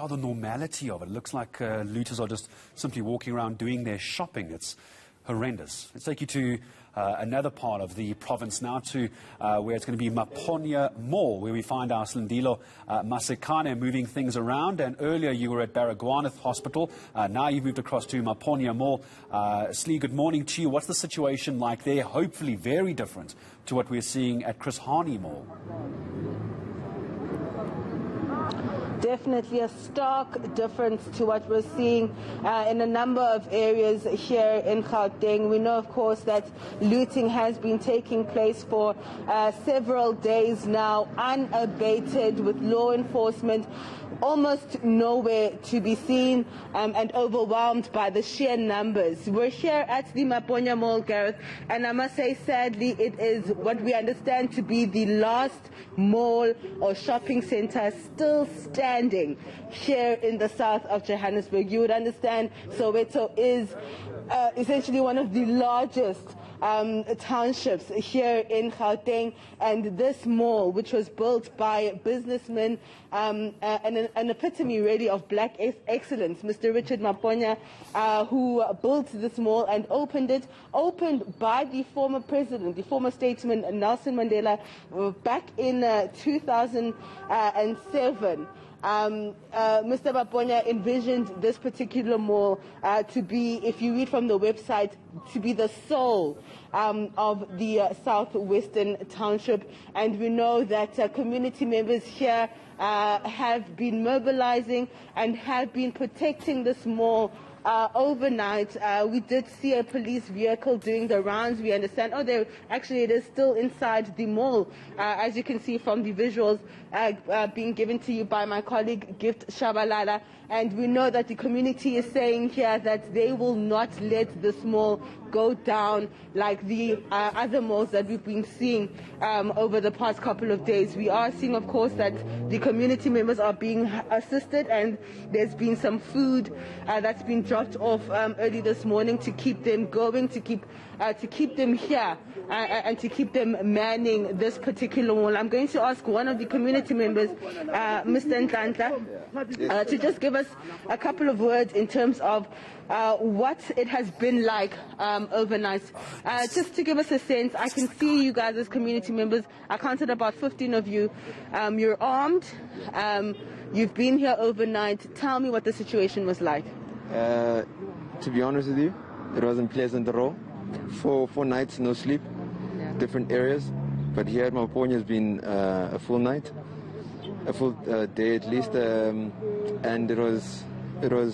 the normality of it. It looks like looters are just simply walking around doing their shopping. It's horrendous. Let's take you to another part of the province now, to where it's going to be Maponya Mall, where we find our Silindelo Masikane moving things around. And earlier you were at Baragwanath Hospital. Now you've moved across to Maponya Mall. Slee, good morning to you. What's the situation like there? Hopefully very different to what we're seeing at Chris Hani Mall. Definitely a stark difference to what we're seeing in a number of areas here in Gauteng. We know, of course, that looting has been taking place for several days now, unabated, with law enforcement almost nowhere to be seen, and overwhelmed by the sheer numbers. We're here at the Maponya Mall, Gareth, and I must say, sadly, it is what we understand to be the last mall or shopping center still standing here in the south of Johannesburg. You would understand Soweto is essentially one of the largest townships here in Gauteng, and this mall, which was built by businessmen, an epitome really of black excellence, Mr. Richard Maponya, who built this mall and opened by the former president, the former statesman Nelson Mandela, back in 2007. Mr. Maponya envisioned this particular mall to be, if you read from the website, to be the soul of the southwestern township. And we know that community members here have been mobilizing and have been protecting this mall overnight. We did see a police vehicle doing the rounds. We understand, it is still inside the mall, as you can see from the visuals being given to you by my colleague Gift Shabalala. And we know that the community is saying here that they will not let this mall go down like the other malls that we've been seeing over the past couple of days. We are seeing, of course, that the community members are being assisted, and there's been some food that's been dropped off early this morning to keep them going, to keep them here, and to keep them manning this particular mall. I'm going to ask one of the community members, Mr. Ntlantla, to just give us a couple of words in terms of what it has been like overnight. Just to give us a sense, I can see you guys as community members. I counted about 15 of you. You're armed. You've been here overnight. Tell me what the situation was like. To be honest with you, it wasn't pleasant at all. 4 nights, no sleep, different areas. But here at Maponya has been a full night, a full day at least, and it was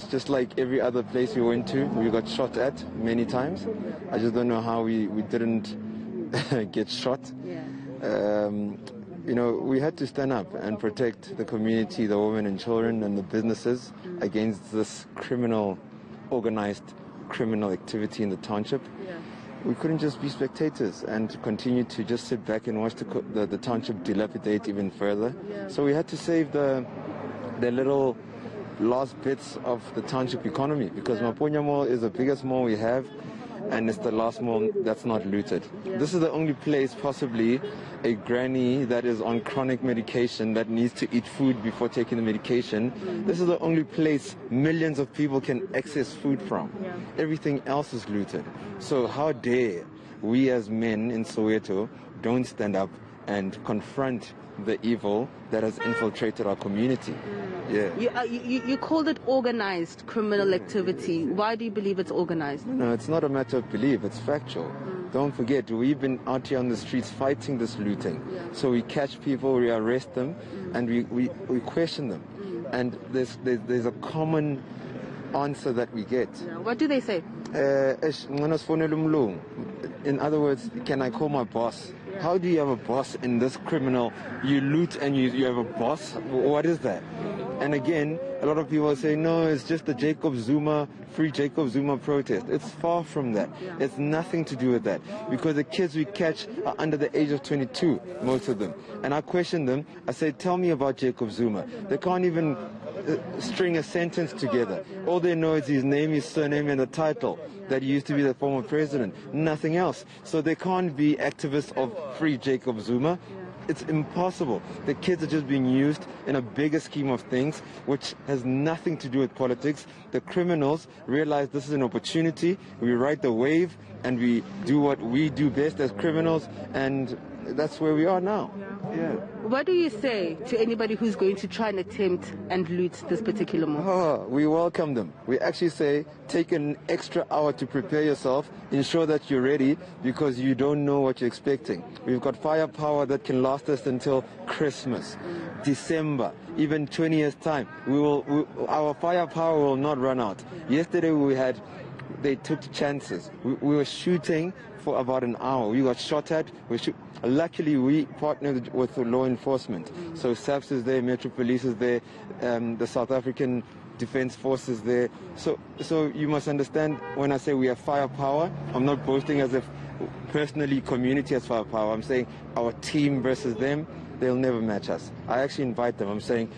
just like every other place we went to. We got shot at many times. I just don't know how we didn't get shot. We had to stand up and protect the community, the women and children and the businesses against this organized criminal activity in the township. We couldn't just be spectators and continue to just sit back and watch the township dilapidate even further. So we had to save the little last bits of the township economy, because Maponya Mall is the biggest mall we have, and it's the last mall that's not looted. This is the only place, possibly, a granny that is on chronic medication that needs to eat food before taking the medication. This is the only place millions of people can access food from. Everything else is looted. So how dare we as men in Soweto don't stand up and confront the evil that has infiltrated our community. You called it organized criminal activity. Why do you believe it's organized? No, it's not a matter of belief, it's factual. Don't forget, we've been out here on the streets fighting this looting. So we catch people, we arrest them, and we question them. And there's a common answer that we get. What do they say? In other words, can I call my boss? How do you have a boss in this criminal? You loot and you have a boss? What is that? And again, a lot of people say, no, it's just the Free Jacob Zuma protest. It's far from that. It's nothing to do with that. Because the kids we catch are under the age of 22, most of them. And I question them. I say, tell me about Jacob Zuma. They can't even string a sentence together. All they know is his name, his surname, and the title, that he used to be the former president. Nothing else. So they can't be activists of Free Jacob Zuma. It's impossible. The kids are just being used in a bigger scheme of things, which has nothing to do with politics. The criminals realize this is an opportunity. We ride the wave and we do what we do best as criminals, and that's where we are now. Yeah. What do you say to anybody who's going to try and attempt and loot this particular mall? Oh, we welcome them. We actually say take an extra hour to prepare yourself, ensure that you're ready, because you don't know what you're expecting. We've got firepower that can last us until Christmas, December, even 20 years' time. Our firepower will not run out. Yesterday they took chances. We were shooting for about an hour. We got shot at. Luckily, we partnered with law enforcement. So SAPS is there, Metro Police is there, the South African Defence Force is there. So you must understand, when I say we have firepower, I'm not boasting as if personally community has firepower. I'm saying our team versus them, they'll never match us. I actually invite them. I'm saying,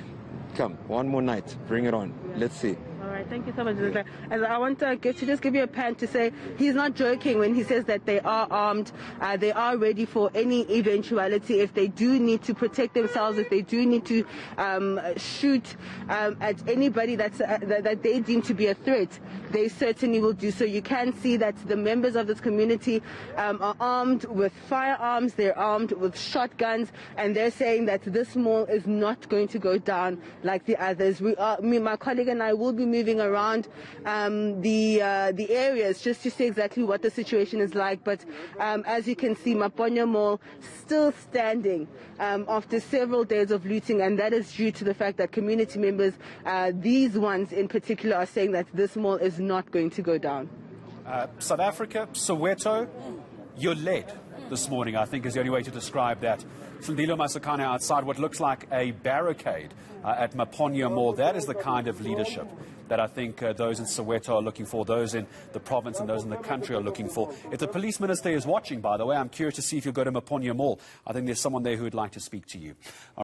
come, one more night, bring it on. Let's see. Thank you so much. And I want to just give you a pan to say he's not joking when he says that they are armed. They are ready for any eventuality. If they do need to protect themselves, if they do need to shoot at anybody that they deem to be a threat, they certainly will do so. You can see that the members of this community are armed with firearms. They're armed with shotguns, and they're saying that this mall is not going to go down like the others. My colleague and I will be moving around the areas just to see exactly what the situation is like. But as you can see, Maponya Mall still standing after several days of looting, and that is due to the fact that community members, these ones in particular, are saying that this mall is not going to go down. South Africa, Soweto, you're led this morning, I think is the only way to describe that. Silindelo Masikane outside what looks like a barricade at Maponya Mall. That is the kind of leadership that I think those in Soweto are looking for, those in the province and those in the country are looking for. If the police minister is watching, by the way, I'm curious to see if you'll go to Maponya Mall. I think there's someone there who would like to speak to you.